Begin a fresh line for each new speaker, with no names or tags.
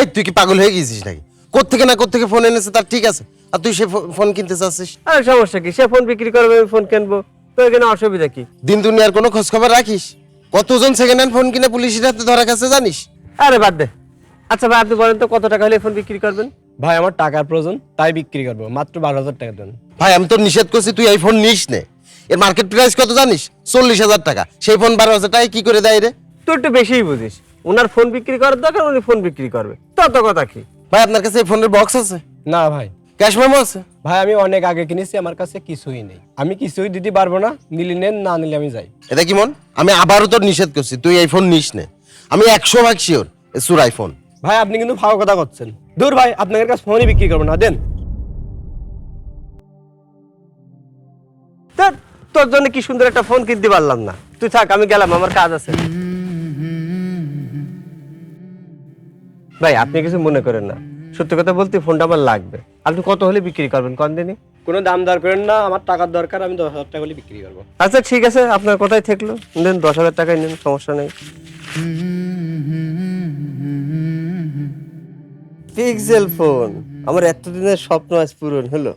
এই তুই কি পাগল হয়ে গেছিস নাকি? কোত্থেকে না কোত্থেকে ফোন এনেছে তার ঠিক আছে, আর তুই সে ফোন কিনতে চাচ্ছিস?
আরে সমস্যা কি, সে ফোন বিক্রি করবে আমি ফোন কিনবো, তো এখানে অসুবিধা কি?
দিন দুনিয়ার কোনো খোঁজ খবর রাখিস? কতজন সেকেন্ড হ্যান্ড ফোন কিনে পুলিশের হাতে ধরা গেছে জানিস?
আরে বাদ দে। আচ্ছা ভাই, আপনি বলেন তো কত টাকা হলে ফোন বিক্রি করবেন?
ভাই আমার টাকার প্রয়োজন, তাই বিক্রি করবো, মাত্র 12,000 টাকা দেন।
ভাই আমি তোর নিষেধ করছি, তুই এই ফোন নিস নে। এর মার্কেট প্রাইস কত জানিস? 40,000 টাকা। সেই ফোন 12,000 টাকায় কি করে দেয় রে?
তুই একটু বেশিই বুঝিস। ওনার ফোন বিক্রি করার দরকার, উনি ফোন বিক্রি করবে, তত কথা কি?
ভাই আপনার কাছে এই ফোনের বক্স আছে?
না ভাই।
ক্যাশ মেমো আছে?
ভাই আমি অনেক আগে কিনেছি, আমার কাছে কিছুই নেই, আমি কিছুই দিতে পারবো না। নিলে নেন, না নিলে আমি যাই।
এটা কি মন? আমি আবারও তোর নিষেধ করছি, তুই এই ফোন নিস নে। আমি 100% শিওর সুরাই ফোন।
ভাই আপনি কিন্তু ফাও কথা করছেন। দূর ভাই, আপনাদের কাছে ফোনই বিক্রি করবো না, দেন।
ধ্যাৎ, তোর জন্য কি সুন্দর একটা ফোন কিনতে পারলাম না। তুই থাক, আমি গেলাম, আমার কাজ আছে। ভাই আপনি কিছু মনে করেন না, সত্যি কথা বলতে ফোনটা আমার লাগবে। আপনি কত হলে বিক্রি করবেন কোন দিনই?
কোনো দাম দর করেন না, আমার টাকার দরকার, আমি 10,000 টাকা হলে বিক্রি করবো।
আচ্ছা ঠিক আছে, আপনার কথাই থাকলো, দেন 10,000 টাকাই নেন, সমস্যা নেই। পিক্সেল ফোন, আমার এতদিনের স্বপ্ন আজ পূরণ হলো।